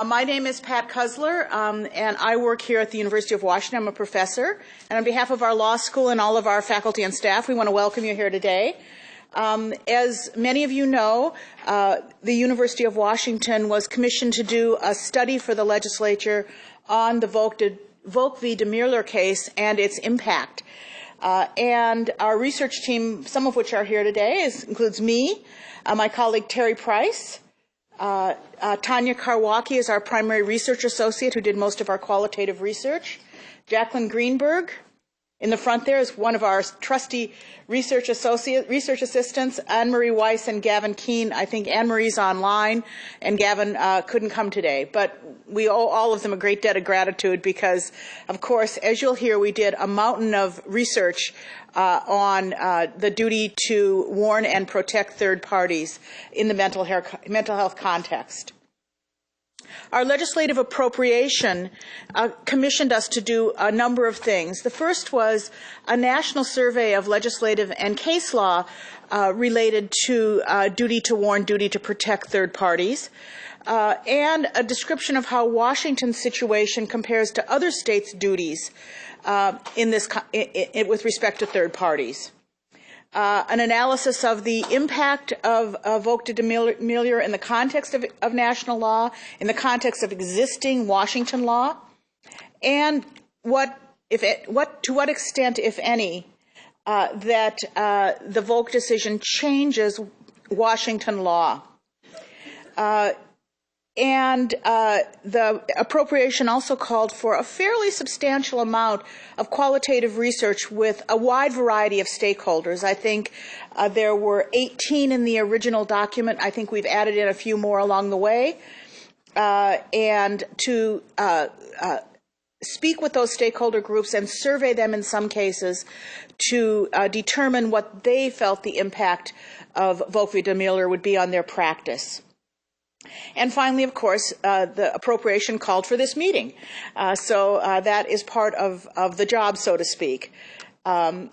My name is Pat Kusler, and I work here at the University of Washington. I'm a professor, and on behalf of our law school and all of our faculty and staff, we want to welcome you here today. As many of you know, the University of Washington was commissioned to do a study for the legislature on the Volk v. Demeerleer case and its impact. And our research team, some of which are here today, includes me, my colleague Terry Price, Tanya Karwacki is our primary research associate who did most of our qualitative research. Jacqueline Greenberg in the front there is one of our trusty research assistants, Anne-Marie Weiss and Gavin Keene. I think Anne-Marie's online and Gavin couldn't come today, but we owe all of them a great debt of gratitude because, of course, as you'll hear, we did a mountain of research on the duty to warn and protect third parties in the mental health context. Our legislative appropriation commissioned us to do a number of things. The first was a national survey of legislative and case law related to duty to warn, duty to protect third parties, and a description of how Washington's situation compares to other states' duties with respect to third parties. An analysis of the impact of Volk v. Demeerleer in the context of national law, in the context of existing Washington law, and to what extent, if any, that the Volk decision changes Washington law. And the appropriation also called for a fairly substantial amount of qualitative research with a wide variety of stakeholders. I think there were 18 in the original document. I think we've added in a few more along the way. And to speak with those stakeholder groups and survey them in some cases to determine what they felt the impact of Volk v. Demeerleer would be on their practice. And finally, of course, the appropriation called for this meeting. So that is part of the job, so to speak. I'm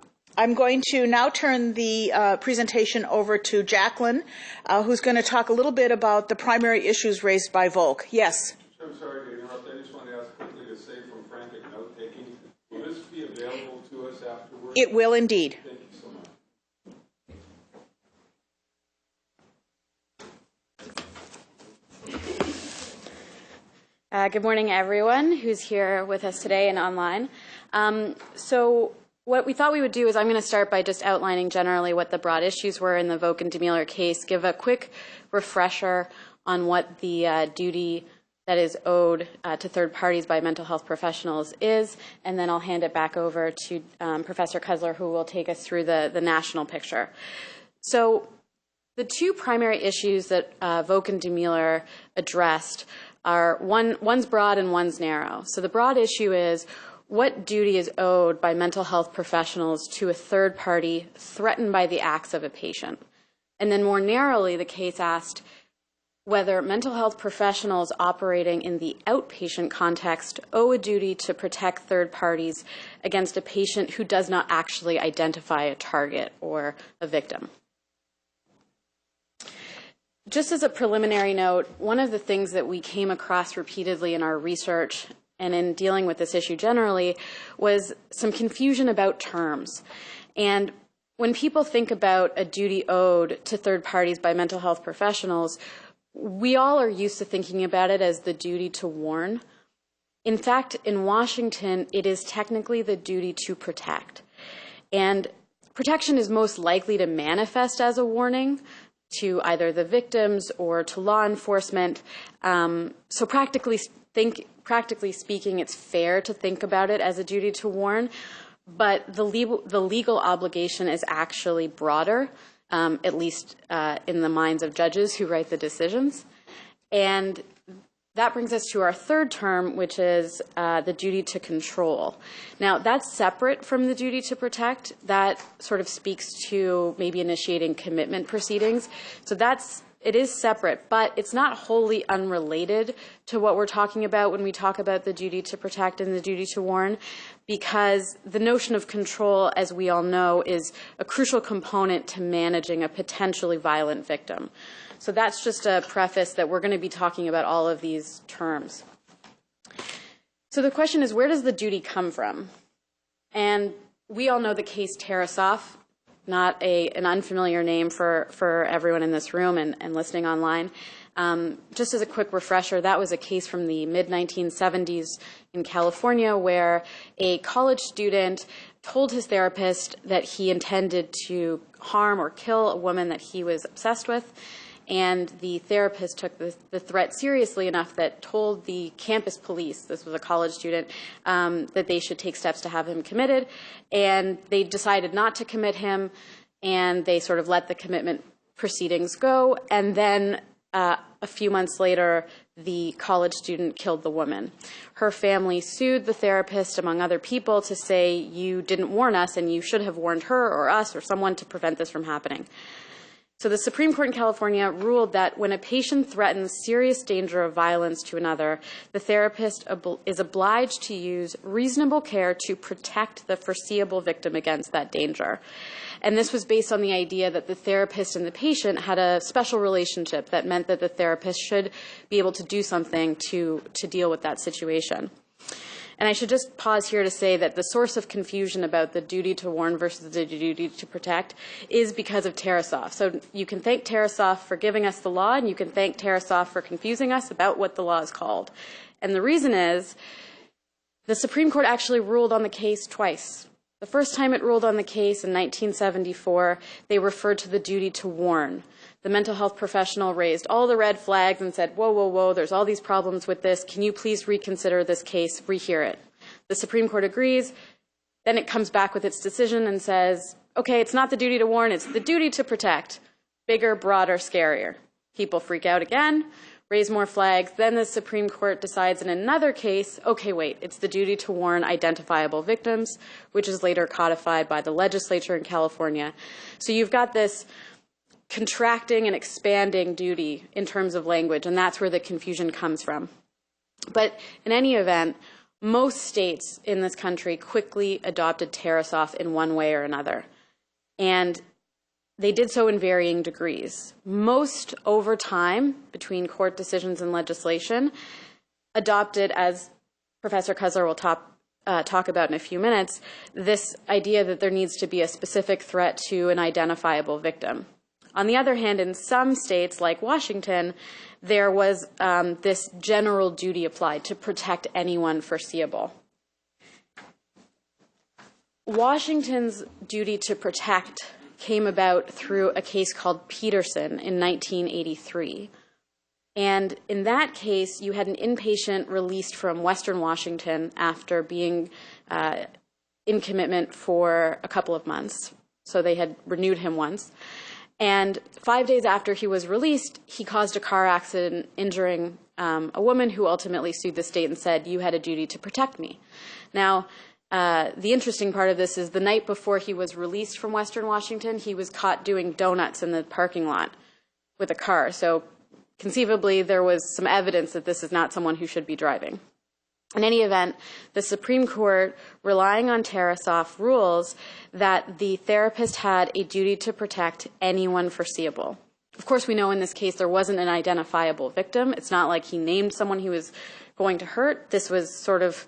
going to now turn the presentation over to Jacqueline, who's going to talk a little bit about the primary issues raised by Volk. Yes? I'm sorry to interrupt. I just want to ask quickly to save from frantic note-taking. Will this be available to us afterwards? It will indeed. Thank you so much. Good morning, everyone who's here with us today and online. So what we thought we would do is I'm going to start by just outlining generally what the broad issues were in the Volk and Demeerleer case, give a quick refresher on what the duty that is owed to third parties by mental health professionals is, and then I'll hand it back over to Professor Kusler, who will take us through the national picture. So the two primary issues that Volk and Demeerleer addressed are one's broad and one's narrow. So the broad issue is what duty is owed by mental health professionals to a third party threatened by the acts of a patient. And then more narrowly, the case asked whether mental health professionals operating in the outpatient context owe a duty to protect third parties against a patient who does not actually identify a target or a victim. Just as a preliminary note, one of the things that we came across repeatedly in our research and in dealing with this issue generally was some confusion about terms. And when people think about a duty owed to third parties by mental health professionals, we all are used to thinking about it as the duty to warn. In fact, in Washington, it is technically the duty to protect. And protection is most likely to manifest as a warning to either the victims or to law enforcement. So practically speaking, it's fair to think about it as a duty to warn, but the legal obligation is actually broader, at least in the minds of judges who write the decisions. And that brings us to our third term, which is the duty to control. Now, that's separate from the duty to protect. That sort of speaks to maybe initiating commitment proceedings. So that's it is separate, but it's not wholly unrelated to what we're talking about when we talk about the duty to protect and the duty to warn, because the notion of control, as we all know, is a crucial component to managing a potentially violent victim. So that's just a preface that we're going to be talking about all of these terms. So the question is, where does the duty come from? And we all know the case Tarasoff, not an unfamiliar name for everyone in this room and listening online. Just as a quick refresher, that was a case from the mid-1970s in California where a college student told his therapist that he intended to harm or kill a woman that he was obsessed with. And the therapist took the threat seriously enough that told the campus police, this was a college student, that they should take steps to have him committed. And they decided not to commit him, and they sort of let the commitment proceedings go. And then a few months later, the college student killed the woman. Her family sued the therapist, among other people, to say, you didn't warn us, and you should have warned her or us or someone to prevent this from happening. So the Supreme Court in California ruled that when a patient threatens serious danger of violence to another, the therapist is obliged to use reasonable care to protect the foreseeable victim against that danger. And this was based on the idea that the therapist and the patient had a special relationship that meant that the therapist should be able to do something to deal with that situation. And I should just pause here to say that the source of confusion about the duty to warn versus the duty to protect is because of Tarasoff. So you can thank Tarasoff for giving us the law, and you can thank Tarasoff for confusing us about what the law is called. And the reason is the Supreme Court actually ruled on the case twice. The first time it ruled on the case in 1974, they referred to the duty to warn. The mental health professional raised all the red flags and said, whoa, whoa, whoa, there's all these problems with this. Can you please reconsider this case, rehear it? The Supreme Court agrees. Then it comes back with its decision and says, okay, it's not the duty to warn, it's the duty to protect. Bigger, broader, scarier. People freak out again, raise more flags. Then the Supreme Court decides in another case, okay, wait, it's the duty to warn identifiable victims, which is later codified by the legislature in California. So you've got this contracting and expanding duty in terms of language, and that's where the confusion comes from. But in any event, most states in this country quickly adopted Tarasoff in one way or another. And they did so in varying degrees. Most over time, between court decisions and legislation, adopted, as Professor Kusler will talk about in a few minutes, this idea that there needs to be a specific threat to an identifiable victim. On the other hand, in some states, like Washington, there was this general duty applied to protect anyone foreseeable. Washington's duty to protect came about through a case called Peterson in 1983. And in that case, you had an inpatient released from Western Washington after being in commitment for a couple of months. So they had renewed him once. And 5 days after he was released, he caused a car accident injuring a woman who ultimately sued the state and said, you had a duty to protect me. Now, the interesting part of this is the night before he was released from Western Washington, he was caught doing donuts in the parking lot with a car. So conceivably, there was some evidence that this is not someone who should be driving. In any event, the Supreme Court, relying on Tarasoff, rules that the therapist had a duty to protect anyone foreseeable. Of course, we know in this case there wasn't an identifiable victim. It's not like he named someone he was going to hurt. This was sort of,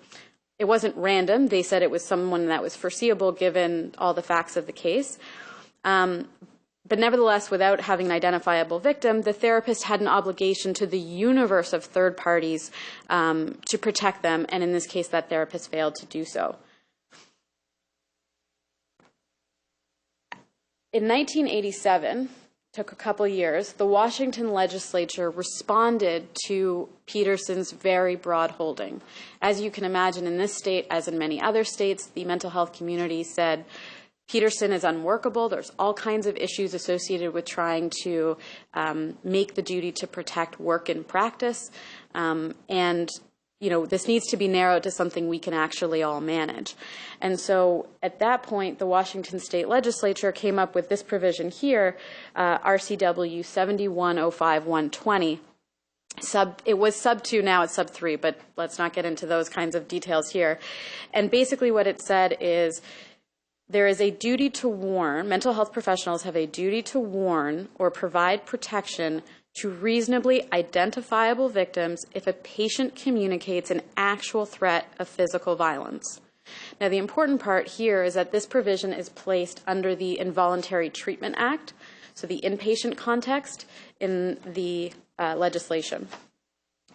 it wasn't random. They said it was someone that was foreseeable given all the facts of the case. But nevertheless, without having an identifiable victim, the therapist had an obligation to the universe of third parties to protect them, and in this case, that therapist failed to do so. In 1987, took a couple years, the Washington legislature responded to Peterson's very broad holding. As you can imagine, in this state, as in many other states, the mental health community said, Peterson is unworkable. There's all kinds of issues associated with trying to make the duty to protect work in practice. And this needs to be narrowed to something we can actually all manage. And so at that point, the Washington State Legislature came up with this provision here, RCW 7105-120. It was sub 2, now it's sub 3, but let's not get into those kinds of details here. And basically what it said is there is a duty to warn, mental health professionals have a duty to warn or provide protection to reasonably identifiable victims if a patient communicates an actual threat of physical violence. Now, the important part here is that this provision is placed under the Involuntary Treatment Act, so the inpatient context in the legislation.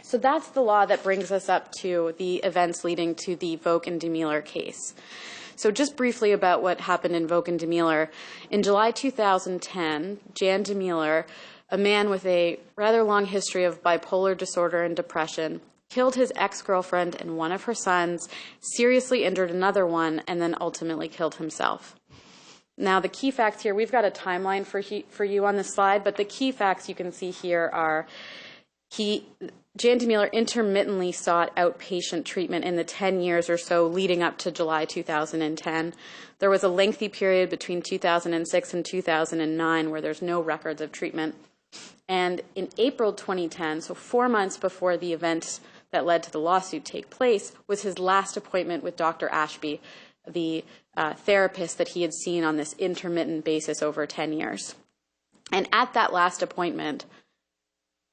So that's the law that brings us up to the events leading to the Volk and Demeerleer case. So just briefly about what happened in Volk and Demeerleer. In July 2010, Jan Demeerleer, a man with a rather long history of bipolar disorder and depression, killed his ex-girlfriend and one of her sons, seriously injured another one, and then ultimately killed himself. Now, the key facts here, we've got a timeline for you on this slide, but the key facts you can see here are Jan Demeerleer intermittently sought outpatient treatment in the 10 years or so leading up to July 2010. There was a lengthy period between 2006 and 2009 where there's no records of treatment. And in April 2010, so 4 months before the event that led to the lawsuit take place, was his last appointment with Dr. Ashby, the therapist that he had seen on this intermittent basis over 10 years. And at that last appointment,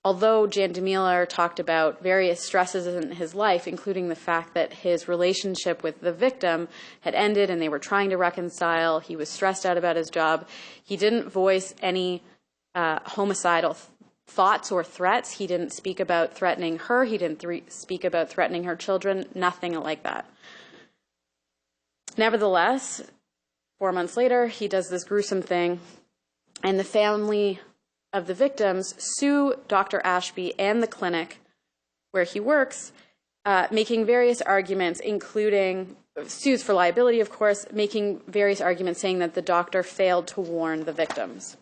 although Jan Demeerleer talked about various stresses in his life, including the fact that his relationship with the victim had ended and they were trying to reconcile, he was stressed out about his job, he didn't voice any homicidal thoughts or threats. He didn't speak about threatening her. He didn't speak about threatening her children, nothing like that. Nevertheless, 4 months later, he does this gruesome thing, and the family of the victims sue Dr. Ashby and the clinic where he works, making various arguments, including sues for liability, of course, making various arguments saying that the doctor failed to warn the victims.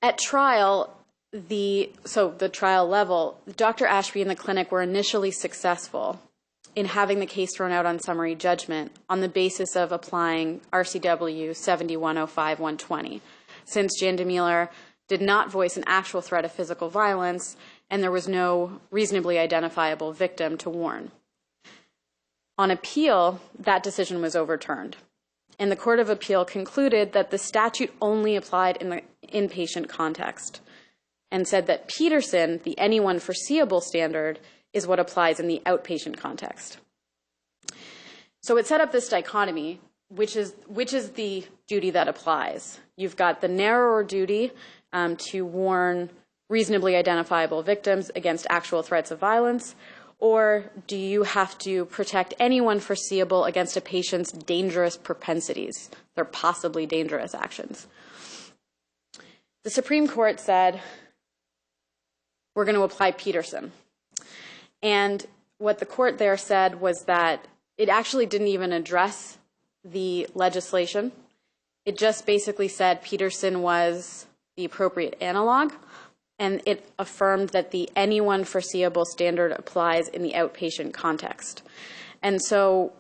At trial, the trial level, Dr. Ashby and the clinic were initially successful in having the case thrown out on summary judgment on the basis of applying RCW 7105-120. Since Jan Demeerleer did not voice an actual threat of physical violence and there was no reasonably identifiable victim to warn. On appeal, that decision was overturned, and the Court of Appeal concluded that the statute only applied in the inpatient context and said that Peterson, the anyone foreseeable standard, is what applies in the outpatient context. So it set up this dichotomy, which is the duty that applies. You've got the narrower duty to warn reasonably identifiable victims against actual threats of violence, or do you have to protect anyone foreseeable against a patient's dangerous propensities, their possibly dangerous actions? The Supreme Court said, we're going to apply Peterson. And what the court there said was that it actually didn't even address the legislation. It just basically said Peterson was the appropriate analog, and it affirmed that the anyone foreseeable standard applies in the outpatient context. And so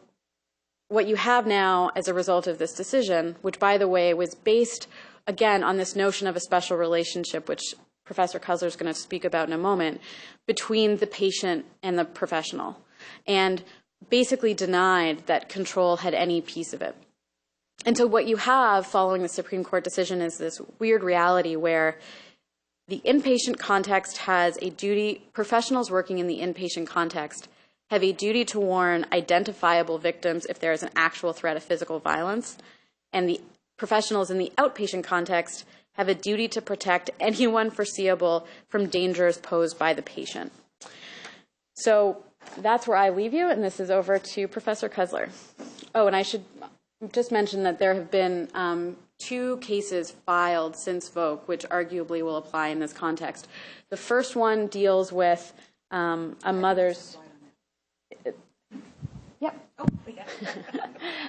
what you have now as a result of this decision, which, by the way, was based, again, on this notion of a special relationship, which Professor Kusler is going to speak about in a moment, between the patient and the professional, and basically denied that control had any piece of it. And so what you have following the Supreme Court decision is this weird reality where the inpatient context has a duty, professionals working in the inpatient context have a duty to warn identifiable victims if there is an actual threat of physical violence, and the professionals in the outpatient context have a duty to protect anyone foreseeable from dangers posed by the patient. So that's where I leave you, and this is over to Professor Kusler. Oh, and I should just mention that there have been 2 cases filed since Volk, which arguably will apply in this context. The first one deals with a mother's... Yep. Oh,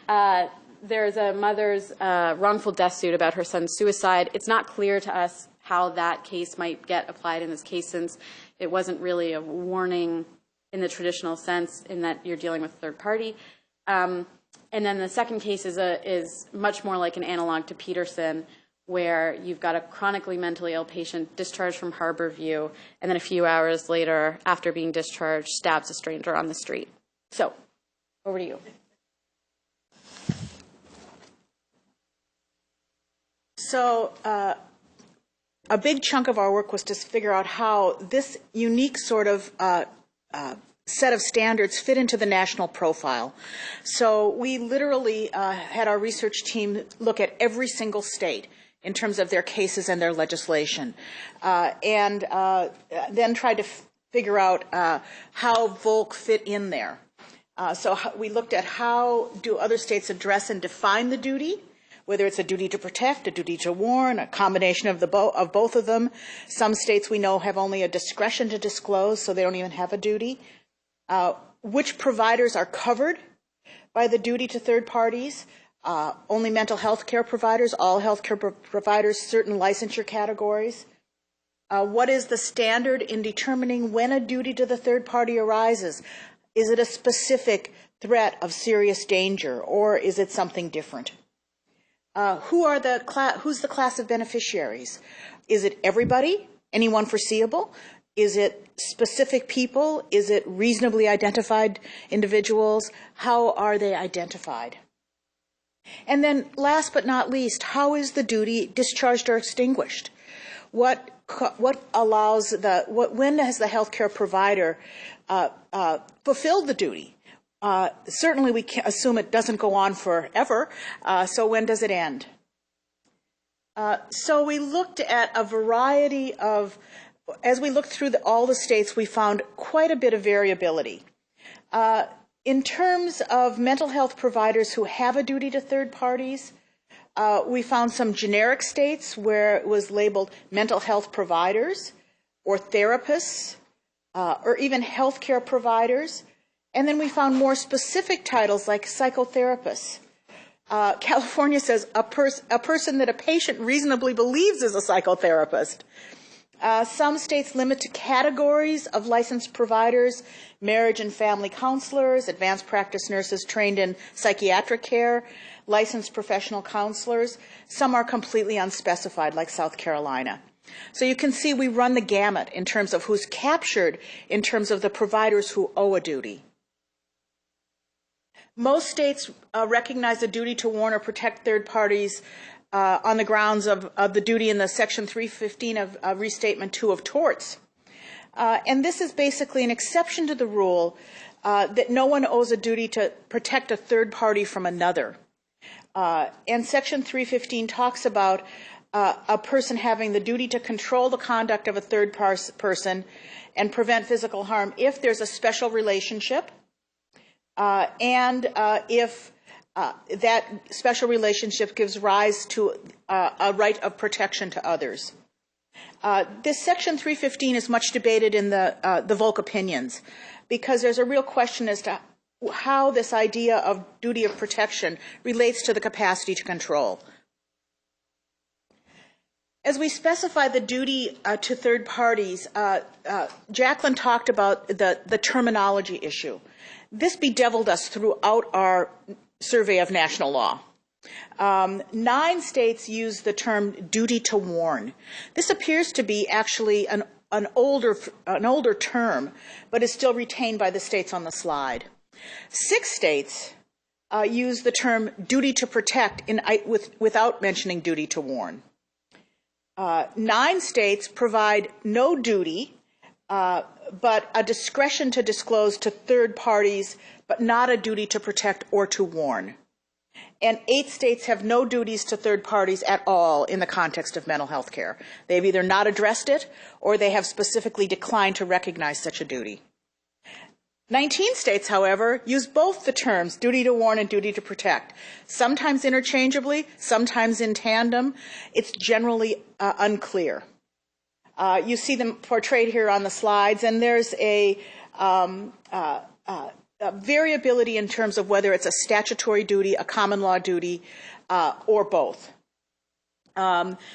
yeah. There's a mother's wrongful death suit about her son's suicide. It's not clear to us how that case might get applied in this case, since it wasn't really a warning in the traditional sense in that you're dealing with a third party. And then the second case is much more like an analog to Peterson, where you've got a chronically mentally ill patient discharged from Harborview, and then a few hours later, after being discharged, stabs a stranger on the street. So, over to you. So, a big chunk of our work was to figure out how this unique sort of set of standards fit into the national profile. So we literally had our research team look at every single state in terms of their cases and their legislation, and then tried to figure out how Volk fit in there. So we looked at how do other states address and define the duty, whether it's a duty to protect, a duty to warn, a combination of of both of them. Some states we know have only a discretion to disclose, so they don't even have a duty. Which providers are covered by the duty to third parties? Only mental health care providers, all health care providers, certain licensure categories. What is the standard in determining when a duty to the third party arises? Is it a specific threat of serious danger, or is it something different? Who's the class of beneficiaries? Is it everybody? Anyone foreseeable? Is it specific people? Is it reasonably identified individuals? How are they identified? And then last but not least, how is the duty discharged or extinguished? When has the healthcare provider fulfilled the duty? Certainly we can't assume it doesn't go on forever, so when does it end? So we looked at a variety of, as we looked through all the states, we found quite a bit of variability. In terms of mental health providers who have a duty to third parties, we found some generic states where it was labeled mental health providers or therapists or even healthcare providers. And then we found more specific titles like psychotherapists. California says a person that a patient reasonably believes is a psychotherapist. Some states limit to categories of licensed providers: marriage and family counselors, advanced practice nurses trained in psychiatric care, licensed professional counselors. Some are completely unspecified, like South Carolina. So you can see we run the gamut in terms of who's captured in terms of the providers who owe a duty. Most states recognize the duty to warn or protect third parties on the grounds of the duty in the Section 315 of Restatement 2 of torts. And this is basically an exception to the rule that no one owes a duty to protect a third party from another. And Section 315 talks about a person having the duty to control the conduct of a third person and prevent physical harm if there's a special relationship and if that special relationship gives rise to a right of protection to others. This Section 315 is much debated in the Volk opinions because there's a real question as to how this idea of duty of protection relates to the capacity to control. As we specify the duty to third parties, Jacqueline talked about the terminology issue. This bedeviled us throughout our survey of national law. 9 states use the term duty to warn. This appears to be actually an older term, but is still retained by the states on the slide. 6 states use the term duty to protect without mentioning duty to warn. 9 states provide no duty, but a discretion to disclose to third parties, but not a duty to protect or to warn. And 8 states have no duties to third parties at all in the context of mental health care. They've either not addressed it or they have specifically declined to recognize such a duty. 19 states, however, use both the terms duty to warn and duty to protect, sometimes interchangeably, sometimes in tandem. It's generally unclear. You see them portrayed here on the slides, and there's a variability in terms of whether it's a statutory duty, a common law duty, or both.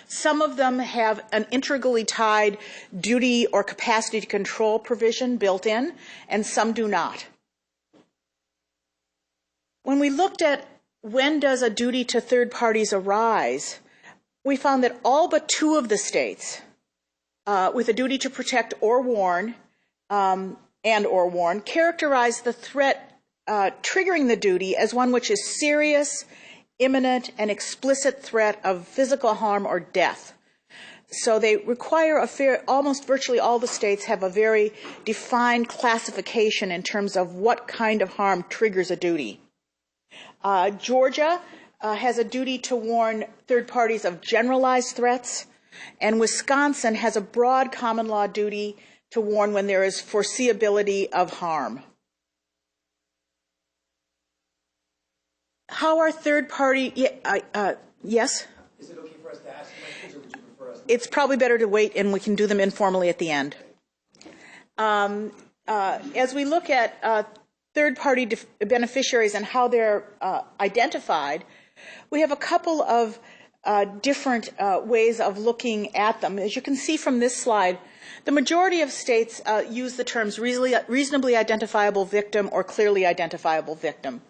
Some of them have an integrally tied duty or capacity to control provision built in, and some do not. When we looked at when does a duty to third parties arise, we found that all but 2 of the states with a duty to protect or warn or warn characterize the threat triggering the duty as one which is serious, imminent, and explicit threat of physical harm or death. So they require almost virtually all the states have a very defined classification in terms of what kind of harm triggers a duty. Georgia has a duty to warn third parties of generalized threats, and Wisconsin has a broad common law duty to warn when there is foreseeability of harm. How are third party, yes? Is it okay for us to ask questions, or would you prefer us to? It's probably better to wait, and we can do them informally at the end. As we look at third-party beneficiaries and how they're identified, we have a couple of different ways of looking at them. As you can see from this slide, the majority of states use the terms reasonably identifiable victim or clearly identifiable victim.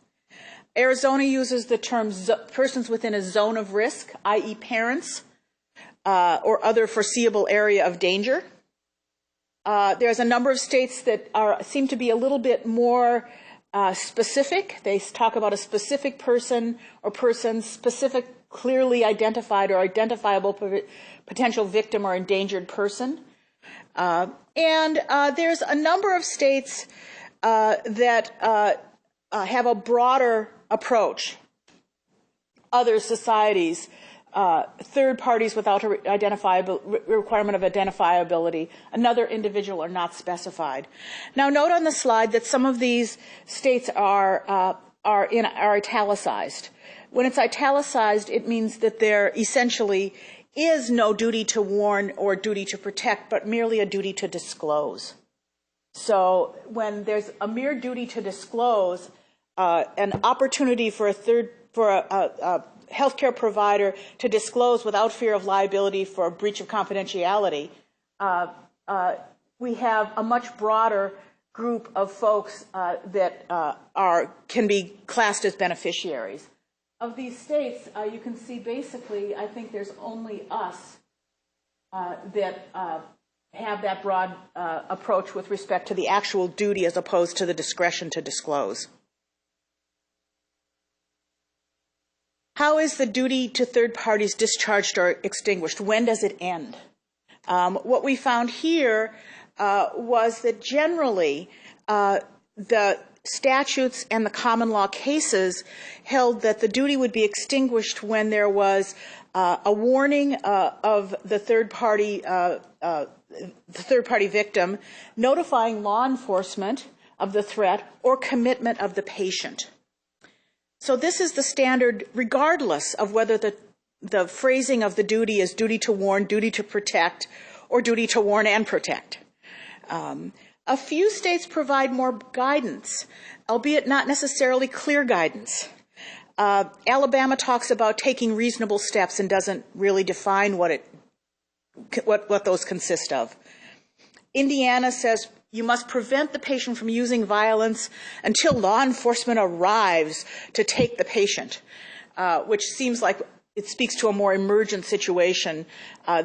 Arizona uses the terms persons within a zone of risk, i.e. parents, or other foreseeable area of danger. There's a number of states that seem to be a little bit more specific. They talk about a specific person or persons, specific, clearly identified or identifiable potential victim or endangered person. And there's a number of states that have a broader approach. Other societies, third parties without a requirement of identifiability, another individual are not specified. Now, note on the slide that some of these states are italicized. When it's italicized, it means that there essentially is no duty to warn or duty to protect, but merely a duty to disclose. So when there's a mere duty to disclose, an opportunity for a healthcare provider to disclose without fear of liability for a breach of confidentiality, we have a much broader group of folks that can be classed as beneficiaries. Of these states, you can see basically, I think there's only us that have that broad approach with respect to the actual duty as opposed to the discretion to disclose. How is the duty to third parties discharged or extinguished? When does it end? What we found here was that generally the statutes and the common law cases held that the duty would be extinguished when there was a warning of the third party victim, notifying law enforcement of the threat, or commitment of the patient. So this is the standard regardless of whether the phrasing of the duty is duty to warn, duty to protect, or duty to warn and protect. A few states provide more guidance, albeit not necessarily clear guidance. Alabama talks about taking reasonable steps and doesn't really define what those consist of. Indiana says you must prevent the patient from using violence until law enforcement arrives to take the patient, which seems like it speaks to a more emergent situation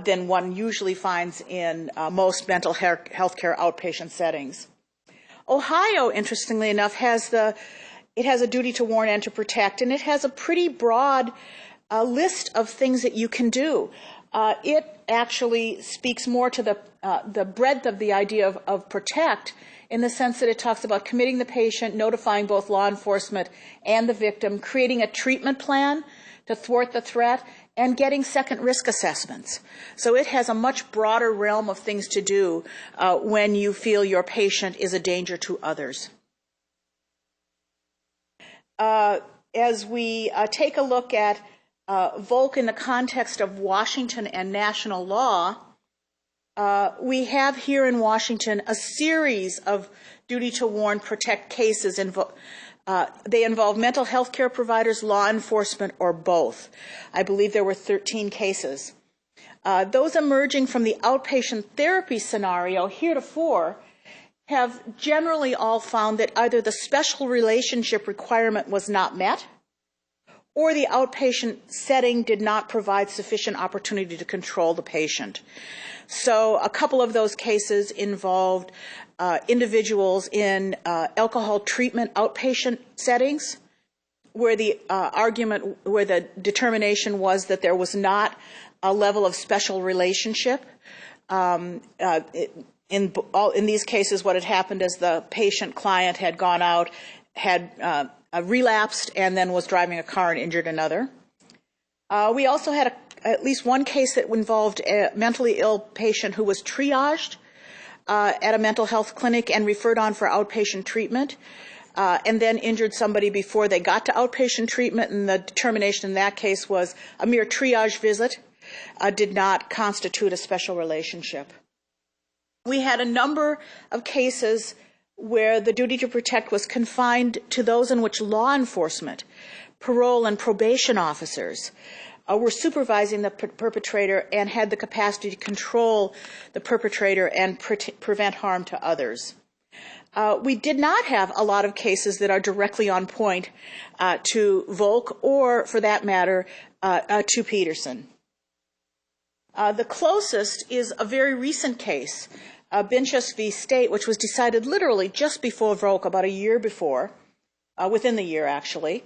than one usually finds in most mental health care outpatient settings. Ohio, interestingly enough, has a duty to warn and to protect, and it has a pretty broad list of things that you can do. It actually speaks more to the breadth of the idea of protect, in the sense that it talks about committing the patient, notifying both law enforcement and the victim, creating a treatment plan to thwart the threat, and getting second risk assessments. So it has a much broader realm of things to do when you feel your patient is a danger to others. As we take a look at Volk in the context of Washington and national law, we have here in Washington a series of duty to warn, protect cases They involve mental health care providers, law enforcement, or both. I believe there were 13 cases. Those emerging from the outpatient therapy scenario heretofore have generally all found that either the special relationship requirement was not met, or the outpatient setting did not provide sufficient opportunity to control the patient. So a couple of those cases involved individuals in alcohol treatment outpatient settings, where the where the determination was that there was not a level of special relationship. In these cases, what had happened is the patient client had gone out, had relapsed, and then was driving a car and injured another. We also had at least one case that involved a mentally ill patient who was triaged at a mental health clinic and referred on for outpatient treatment, and then injured somebody before they got to outpatient treatment, and the determination in that case was a mere triage visit did not constitute a special relationship. We had a number of cases where the duty to protect was confined to those in which law enforcement, parole, and probation officers were supervising the perpetrator and had the capacity to control the perpetrator and prevent harm to others. We did not have a lot of cases that are directly on point to Volk or, for that matter, to Peterson. The closest is a very recent case, Binchus v. State, which was decided literally just before Volk, about a year before, within the year actually.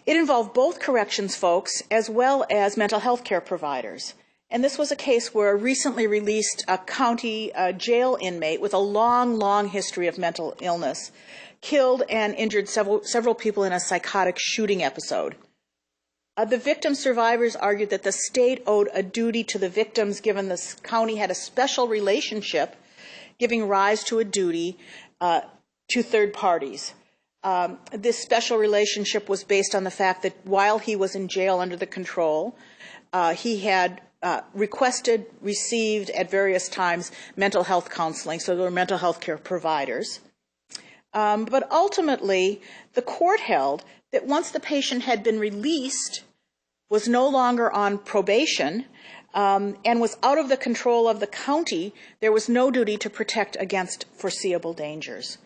It involved both corrections folks as well as mental health care providers. And this was a case where a recently released county jail inmate with a long history of mental illness killed and injured several people in a psychotic shooting episode. The victim survivors argued that the state owed a duty to the victims given the county had a special relationship giving rise to a duty to third parties. This special relationship was based on the fact that while he was in jail under the control, he had requested, received at various times mental health counseling, so there were mental health care providers. But ultimately, the court held that once the patient had been released, was no longer on probation, and was out of the control of the county, there was no duty to protect against foreseeable dangers.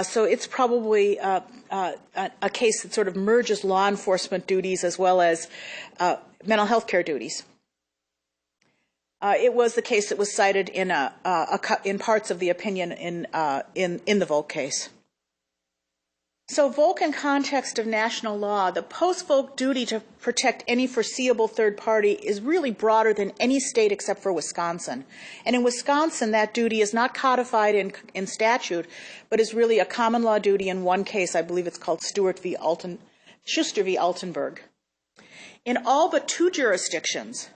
So it's probably a case that sort of merges law enforcement duties as well as mental health care duties. It was the case that was cited in parts of the opinion in the Volk case. So Volk, in context of national law, the post-Volk duty to protect any foreseeable third party is really broader than any state except for Wisconsin. And in Wisconsin, that duty is not codified in statute, but is really a common law duty in one case. I believe it's called Schuster v. Altenburg. In all but two jurisdictions,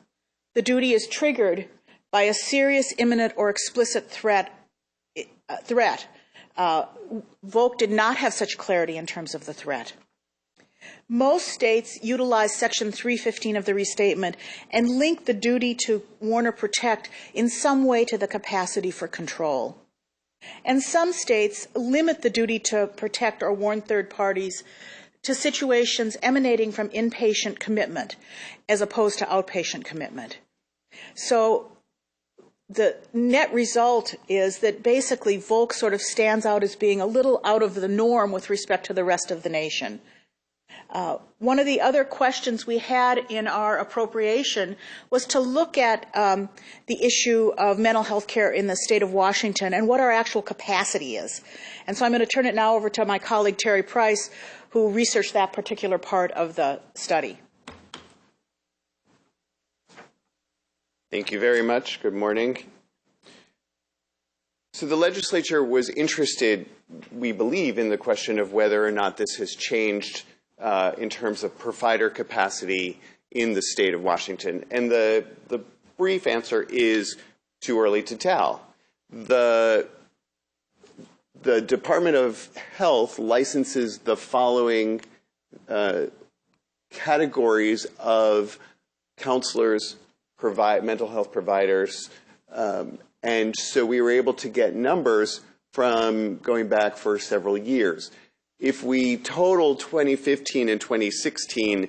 the duty is triggered by a serious, imminent, or explicit threat. Volk did not have such clarity in terms of the threat. Most states utilize Section 315 of the restatement and link the duty to warn or protect in some way to the capacity for control. And some states limit the duty to protect or warn third parties to situations emanating from inpatient commitment as opposed to outpatient commitment. So the net result is that basically Volk sort of stands out as being a little out of the norm with respect to the rest of the nation. One of the other questions we had in our appropriation was to look at the issue of mental health care in the state of Washington and what our actual capacity is. And so I'm going to turn it now over to my colleague Terry Price, who researched that particular part of the study. Thank you very much. Good morning. So the legislature was interested, we believe, in the question of whether or not this has changed in terms of provider capacity in the state of Washington. And the brief answer is too early to tell. The Department of Health licenses the following categories of counselors, mental health providers, and so we were able to get numbers from going back for several years. if we total 2015 and 2016,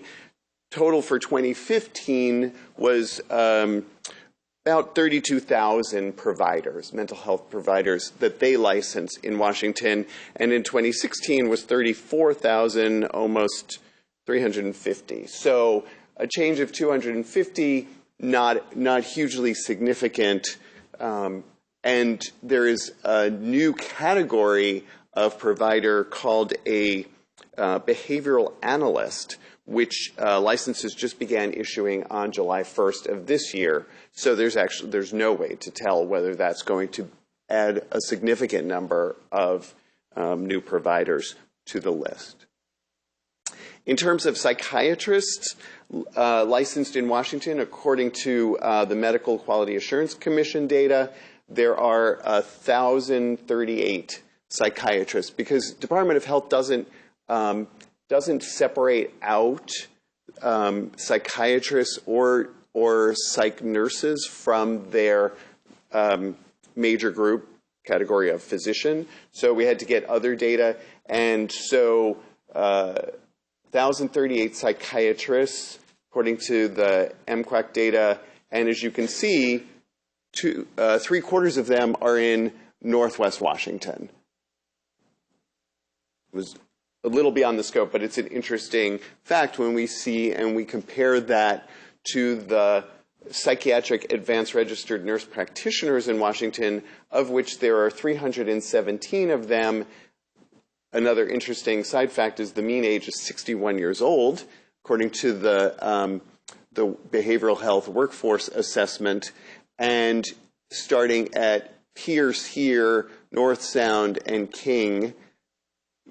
total for 2015 was about 32,000 providers, mental health providers, that they license in Washington. And in 2016 was 34,000, almost 350. So a change of 250, not hugely significant. And there is a new category of provider called a behavioral analyst, which licenses just began issuing on July 1st of this year. So there's no way to tell whether that's going to add a significant number of new providers to the list. In terms of psychiatrists licensed in Washington, according to the Medical Quality Assurance Commission data, there are 1,038 psychiatrists, because Department of Health doesn't separate out psychiatrists or psych nurses from their major group category of physician. So we had to get other data, and so 1,038 psychiatrists according to the MQAC data, and as you can see, 3/4 of them are in Northwest Washington. It was a little beyond the scope, but it's an interesting fact when we see and we compare that to the psychiatric advanced registered nurse practitioners in Washington, of which there are 317 of them. Another interesting side fact is the mean age is 61 years old, according to the Behavioral Health Workforce Assessment. And starting at Pierce here, North Sound, and King,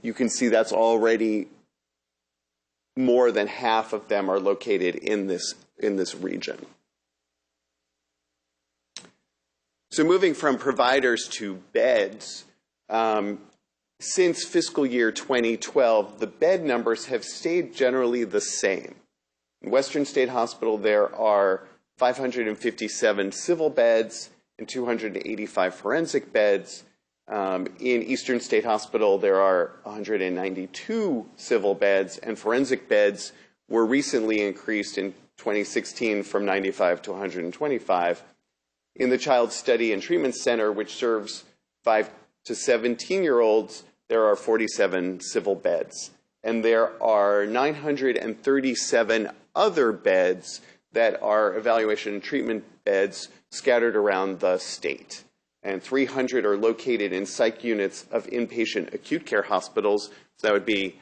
you can see that's already more than half of them are located in this region. So moving from providers to beds, since fiscal year 2012, the bed numbers have stayed generally the same. In Western State Hospital, there are 557 civil beds and 285 forensic beds. In Eastern State Hospital, there are 192 civil beds, and forensic beds were recently increased in 2016 from 95 to 125. In the Child Study and Treatment Center, which serves 5 to 17-year-olds, there are 47 civil beds. And there are 937 other beds that are evaluation and treatment beds scattered around the state. And 300 are located in psych units of inpatient acute care hospitals. So that would be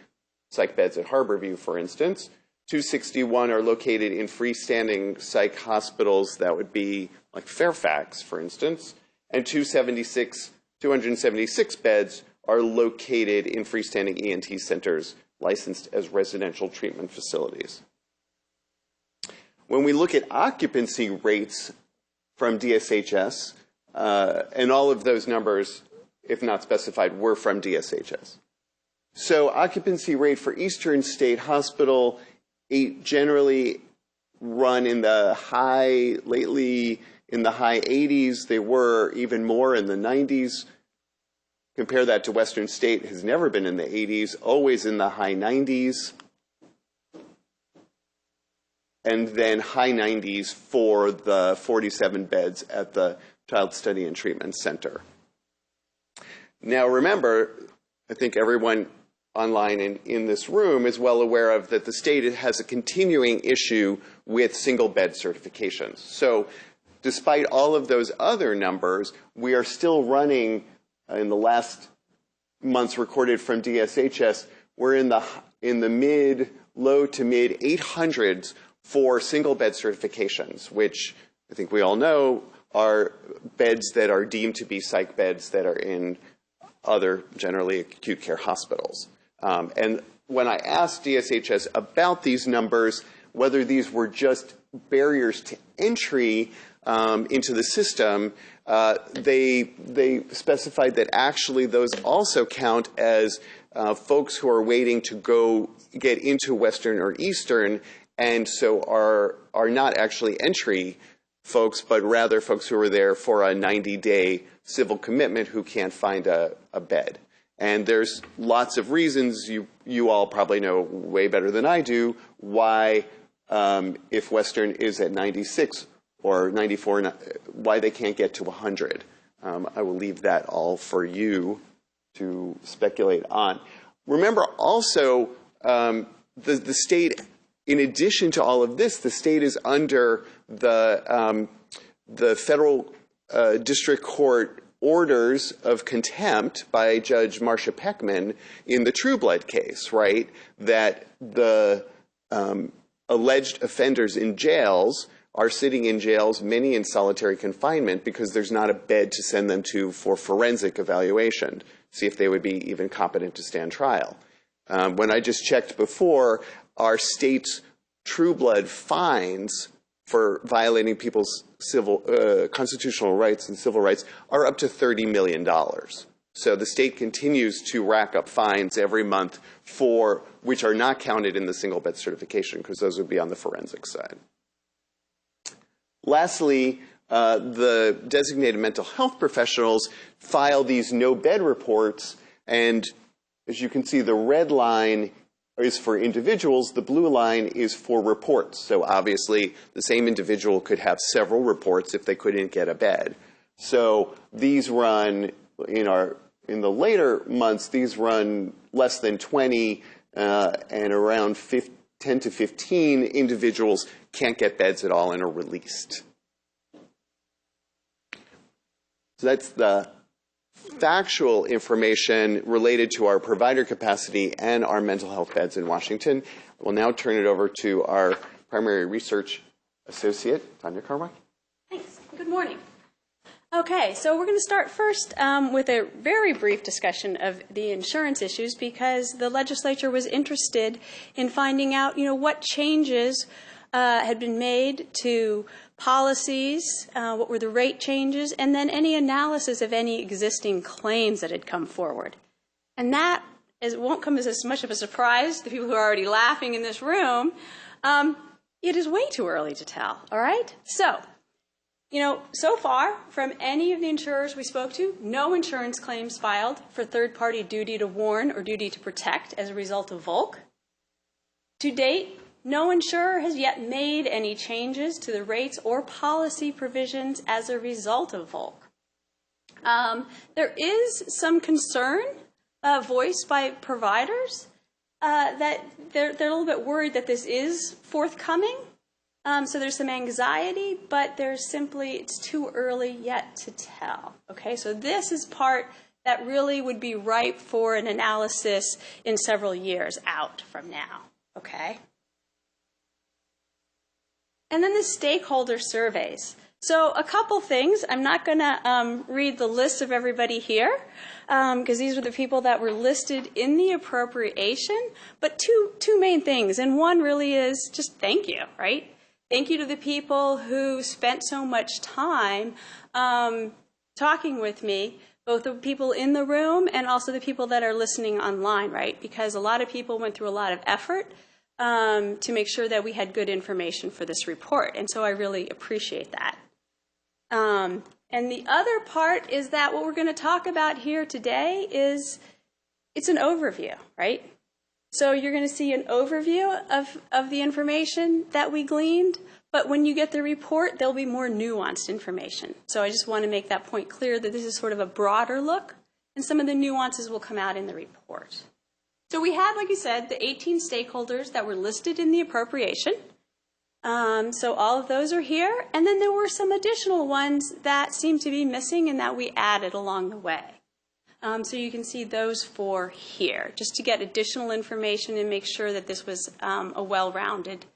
psych beds at Harborview, for instance. 261 are located in freestanding psych hospitals. That would be like Fairfax, for instance. And 276 beds are located in freestanding ENT centers licensed as residential treatment facilities. When we look at occupancy rates from DSHS, and all of those numbers, if not specified, were from DSHS. So occupancy rate for Eastern State Hospital generally run in the high, lately in the high 80s. They were even more in the 90s. Compare that to Western State, has never been in the 80s, always in the high 90s. And then high 90s for the 47 beds at the Child Study and Treatment Center. Now remember, I think everyone online and in this room is well aware of that the state has a continuing issue with single bed certifications. So despite all of those other numbers, we are still running, in the last months recorded from DSHS, we're in the low to mid 800s for single bed certifications, which I think we all know are beds that are deemed to be psych beds that are in other, generally acute care hospitals. And when I asked DSHS about these numbers, whether these were just barriers to entry into the system, they specified that actually those also count as folks who are waiting to go get into Western or Eastern, and so are not actually entry folks, but rather folks who are there for a 90-day civil commitment who can't find a bed. And there's lots of reasons, you all probably know way better than I do, why if Western is at 96 or 94, why they can't get to 100. I will leave that all for you to speculate on. Remember also, the state, in addition to all of this, the state is under the federal district court orders of contempt by Judge Marcia Peckman in the Trueblood case, right? That the alleged offenders in jails are sitting in jails, many in solitary confinement, because there's not a bed to send them to for forensic evaluation, see if they would be even competent to stand trial. When I just checked before, our state's Trueblood fines for violating people's constitutional rights and civil rights are up to $30 million. So the state continues to rack up fines every month for which are not counted in the single bed certification, because those would be on the forensic side. Lastly, the designated mental health professionals file these no bed reports, and as you can see, the red line is for individuals, the blue line is for reports. So obviously, the same individual could have several reports if they couldn't get a bed. So these run, in the later months, these run less than 20, and around 10 to 15 individuals can't get beds at all and are released. So that's the factual information related to our provider capacity and our mental health beds in Washington. We'll now turn it over to our primary research associate, Tanya Carway. Thanks. Good morning. Okay, so we're going to start first with a very brief discussion of the insurance issues, because the legislature was interested in finding out, what changes had been made to policies, what were the rate changes, and then any analysis of any existing claims that had come forward. And that won't come as much of a surprise to the people who are already laughing in this room. It is way too early to tell, all right? So, so far, from any of the insurers we spoke to, no insurance claims filed for third-party duty to warn or duty to protect as a result of Volk. To date, no insurer has yet made any changes to the rates or policy provisions as a result of Volk. There is some concern voiced by providers that they're a little bit worried that this is forthcoming. So there's some anxiety, but it's too early yet to tell. Okay, so this is part that really would be ripe for an analysis in several years out from now. Okay. And then the stakeholder surveys. So a couple things. I'm not going to read the list of everybody here, because these are the people that were listed in the appropriation. But two main things, and one really is just thank you, right? Thank you to the people who spent so much time talking with me, both the people in the room and also the people that are listening online, right? Because a lot of people went through a lot of effort to make sure that we had good information for this report. And so I really appreciate that. And the other part is that what we're going to talk about here today it's an overview, right? So you're going to see an overview of the information that we gleaned, but when you get the report, there'll be more nuanced information. So I just want to make that point clear that this is sort of a broader look, and some of the nuances will come out in the report. So we had, like you said, the 18 stakeholders that were listed in the appropriation. So all of those are here. And then there were some additional ones that seemed to be missing and that we added along the way. So you can see those 4 here, just to get additional information and make sure that this was a well-rounded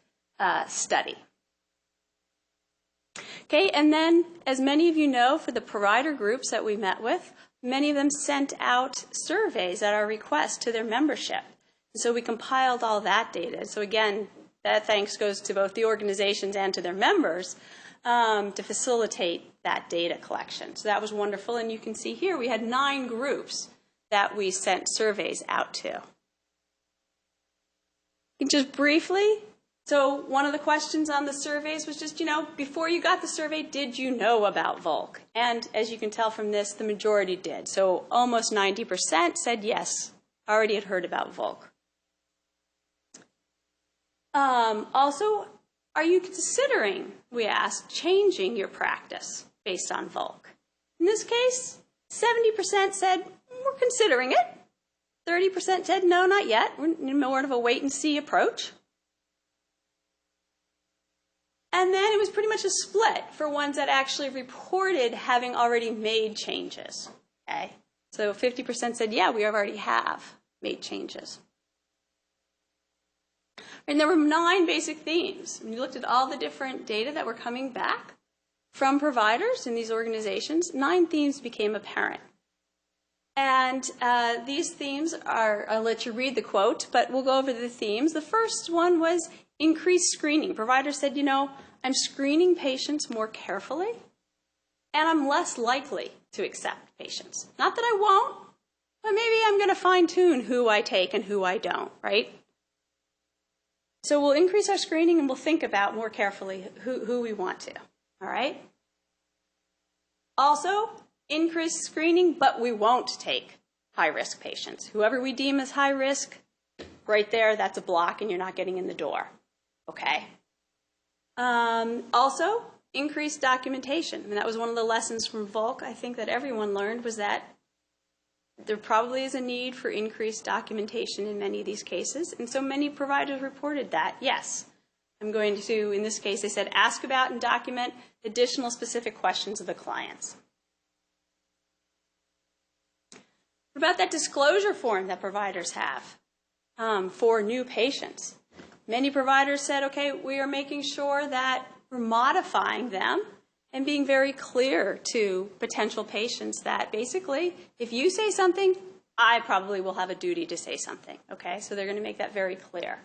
study. Okay, and then, as many of you know, for the provider groups that we met with, many of them sent out surveys at our request to their membership. And so we compiled all that data. So again, that thanks goes to both the organizations and to their members to facilitate that data collection. So that was wonderful. And you can see here we had 9 groups that we sent surveys out to. Just briefly, So one of the questions on the surveys was just, before you got the survey, did you know about Volk? And as you can tell from this, the majority did. So almost 90% said yes, already had heard about Volk. Also, are you considering, we asked, changing your practice based on Volk? In this case, 70% said, we're considering it. 30% said, no, not yet. We're in more of a wait-and-see approach. And then it was pretty much a split for ones that actually reported having already made changes. Okay? So 50% said, yeah, we already have made changes. And there were 9 basic themes. When you looked at all the different data that were coming back from providers in these organizations, 9 themes became apparent. And these themes are, I'll let you read the quote, but we'll go over the themes. The first one was increased screening. Providers said, I'm screening patients more carefully, and I'm less likely to accept patients. Not that I won't, but maybe I'm going to fine-tune who I take and who I don't, right? So we'll increase our screening and we'll think about more carefully who we want to, all right? Also, increase screening, but we won't take high-risk patients. Whoever we deem as high risk, right there, that's a block and you're not getting in the door, okay? Also, increased documentation. And that was one of the lessons from Volk, I think, that everyone learned, was that there probably is a need for increased documentation in many of these cases. And so many providers reported that, yes, I'm going to, in this case, they said, ask about and document additional specific questions of the clients. What about that disclosure form that providers have for new patients? Many providers said, okay, we are making sure that we're modifying them and being very clear to potential patients that basically, if you say something, I probably will have a duty to say something, okay? So they're going to make that very clear.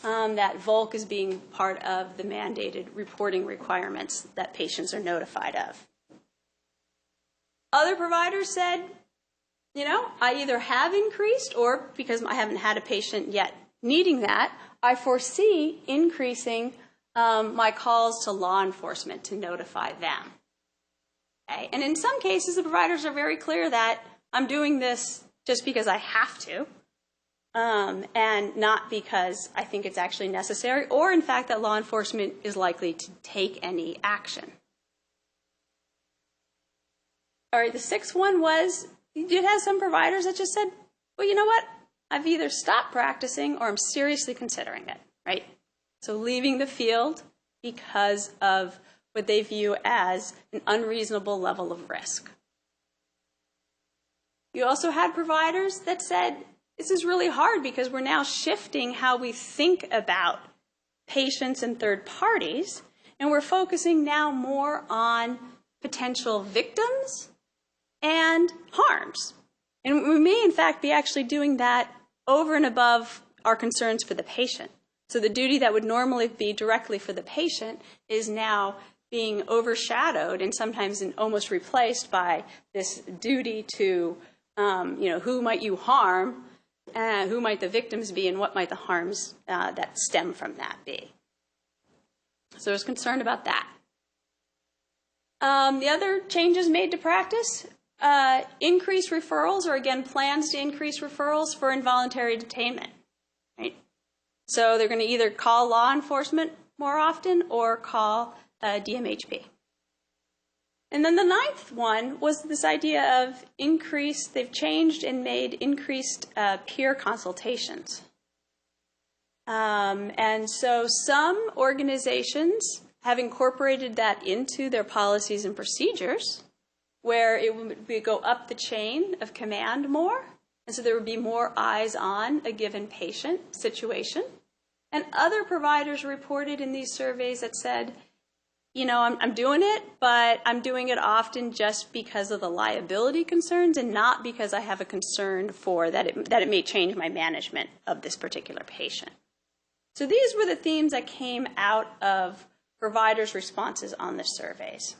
That Volk is being part of the mandated reporting requirements that patients are notified of. Other providers said, I either have increased, or because I haven't had a patient yet needing that, I foresee increasing my calls to law enforcement to notify them. Okay? And in some cases, the providers are very clear that I'm doing this just because I have to, and not because I think it's actually necessary, or in fact that law enforcement is likely to take any action. All right, the 6th one was, you did have some providers that just said, well, you know what? I've either stopped practicing or I'm seriously considering it, right? So leaving the field because of what they view as an unreasonable level of risk. You also had providers that said, this is really hard because we're now shifting how we think about patients and third parties, and we're focusing now more on potential victims and harms. And we may, in fact, be actually doing that over and above our concerns for the patient. So the duty that would normally be directly for the patient is now being overshadowed and sometimes almost replaced by this duty to, who might you harm, who might the victims be, and what might the harms that stem from that be. So I was concerned about that. The other changes made to practice, increased referrals, or again, plans to increase referrals for involuntary detainment. Right? So they're going to either call law enforcement more often or call DMHP. And then the 9th one was this idea of they've changed and made increased peer consultations. And so some organizations have incorporated that into their policies and procedures, where it would go up the chain of command more, and so there would be more eyes on a given patient situation. And other providers reported in these surveys that said, I'm doing it, but I'm doing it often just because of the liability concerns and not because I have a concern for that it may change my management of this particular patient. So these were the themes that came out of providers' responses on the surveys.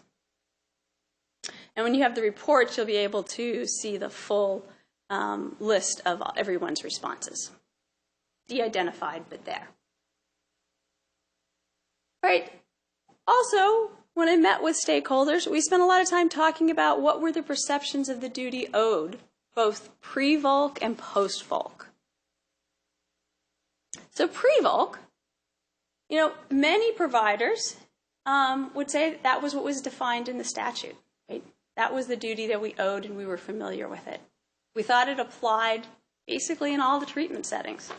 And when you have the reports, you'll be able to see the full list of everyone's responses. De-identified, but there. Right. Also, when I met with stakeholders, we spent a lot of time talking about what were the perceptions of the duty owed, both pre-Volk and post-Volk. So pre-Volk, many providers would say that was what was defined in the statute. Right? That was the duty that we owed, and we were familiar with it. We thought it applied basically in all the treatment settings.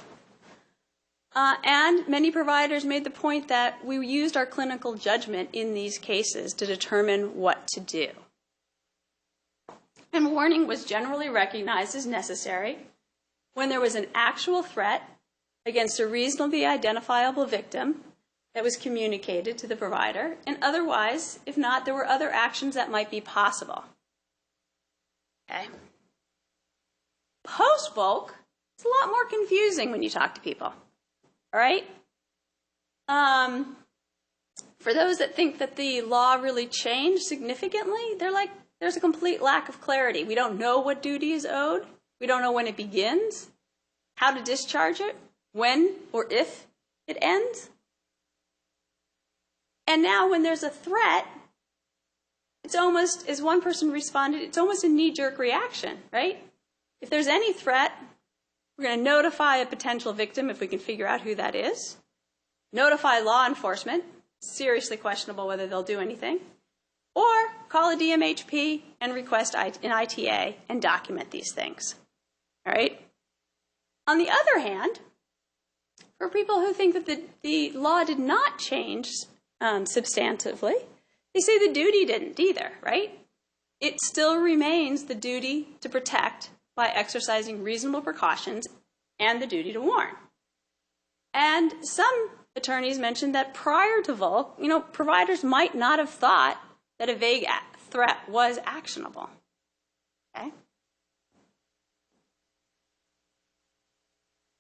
And many providers made the point that we used our clinical judgment in these cases to determine what to do. And warning was generally recognized as necessary when there was an actual threat against a reasonably identifiable victim that was communicated to the provider, and otherwise, if not, there were other actions that might be possible. Okay. Post-Volk, it's a lot more confusing when you talk to people. All right? For those that think that the law really changed significantly, they're like, there's a complete lack of clarity. We don't know what duty is owed. We don't know when it begins, how to discharge it, when or if it ends. And now when there's a threat, it's almost, as one person responded, it's almost a knee-jerk reaction, right? If there's any threat, we're going to notify a potential victim if we can figure out who that is. Notify law enforcement, seriously questionable whether they'll do anything. Or call a DMHP and request an ITA and document these things. All right? On the other hand, for people who think that the law did not change substantively, they say the duty didn't either, right? It still remains the duty to protect by exercising reasonable precautions and the duty to warn. And some attorneys mentioned that prior to Volk, providers might not have thought that a vague threat was actionable. Okay?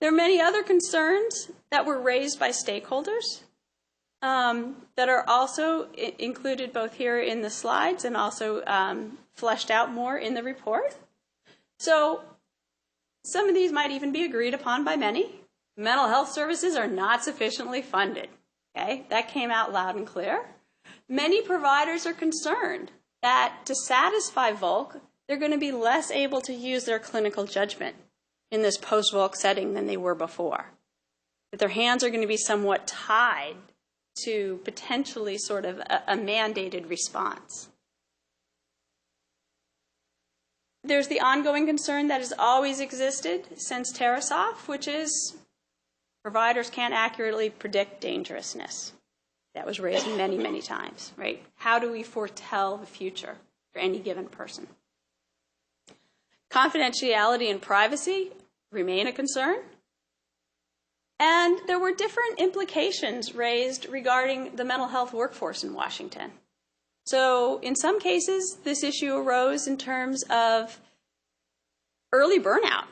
There are many other concerns that were raised by stakeholders that are also included both here in the slides and also fleshed out more in the report. So some of these might even be agreed upon by many. Mental health services are not sufficiently funded. Okay? That came out loud and clear. Many providers are concerned that to satisfy Volk, they're going to be less able to use their clinical judgment in this post-Volk setting than they were before. That their hands are going to be somewhat tied to potentially sort of a mandated response. There's the ongoing concern that has always existed since Tarasoff, which is providers can't accurately predict dangerousness. That was raised many, many times, right? How do we foretell the future for any given person? Confidentiality and privacy remain a concern. And there were different implications raised regarding the mental health workforce in Washington. So in some cases, this issue arose in terms of early burnout,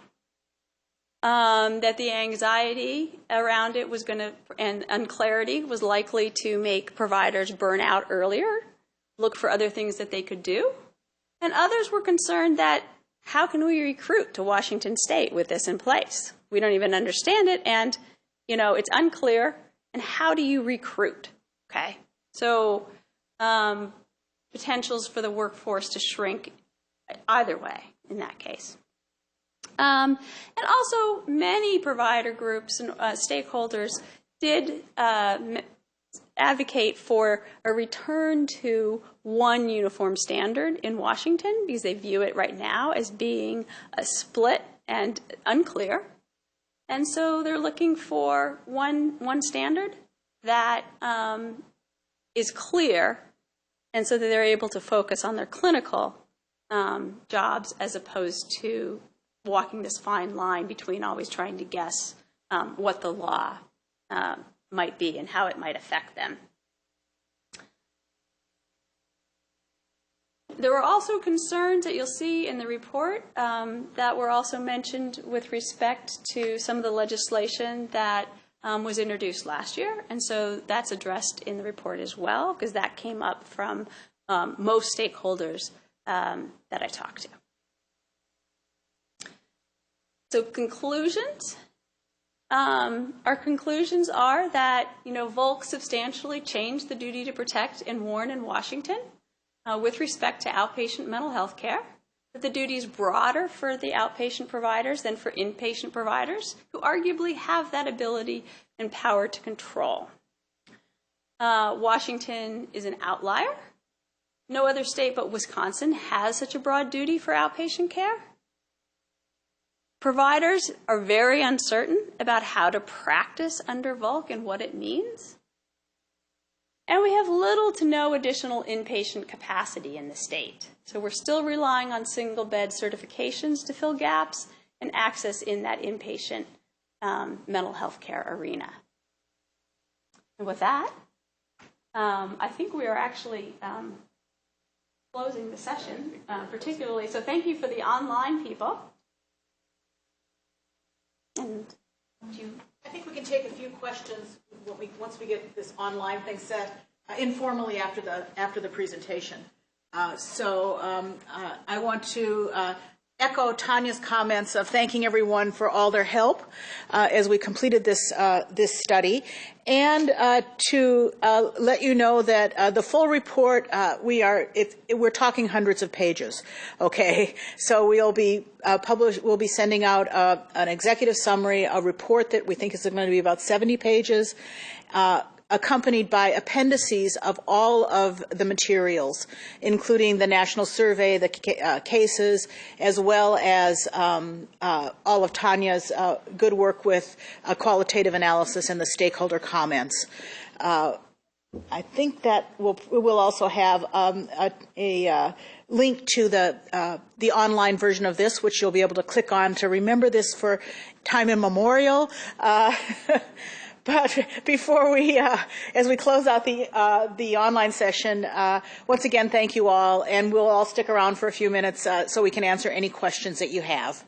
that the anxiety around it was going to, and unclarity was likely to make providers burn out earlier, look for other things that they could do. And others were concerned that how can we recruit to Washington State with this in place? We don't even understand it, and it's unclear. And how do you recruit? Okay, so potentials for the workforce to shrink either way in that case. And also, many provider groups and stakeholders did advocate for a return to one uniform standard in Washington because they view it right now as being a split and unclear. And so they're looking for one standard that is clear, and so that they're able to focus on their clinical jobs as opposed to walking this fine line between always trying to guess what the law might be and how it might affect them. There were also concerns that you'll see in the report that were also mentioned with respect to some of the legislation that was introduced last year. And so that's addressed in the report as well, because that came up from most stakeholders that I talked to. So conclusions. Our conclusions are that, Volk substantially changed the duty to protect and warn in Washington with respect to outpatient mental health care, that the duty is broader for the outpatient providers than for inpatient providers, who arguably have that ability and power to control. Washington is an outlier. No other state but Wisconsin has such a broad duty for outpatient care. Providers are very uncertain about how to practice under Volk and what it means. And we have little to no additional inpatient capacity in the state. So we're still relying on single bed certifications to fill gaps and access in that inpatient mental health care arena. And with that, I think we are actually closing the session, particularly. So thank you for the online people. And I think we can take a few questions once we get this online thing set informally after the presentation. I want to echo Tanya's comments of thanking everyone for all their help as we completed this study, and to let you know that the full report we're talking hundreds of pages. Okay, so we'll be sending out an executive summary, a report that we think is going to be about 70 pages. Accompanied by appendices of all of the materials, including the national survey, the cases, as well as all of Tanya's good work with qualitative analysis and the stakeholder comments. I think that we will also have a link to the online version of this, which you'll be able to click on to remember this for time immemorial. But before as we close out the online session, once again, thank you all, and we'll all stick around for a few minutes so we can answer any questions that you have.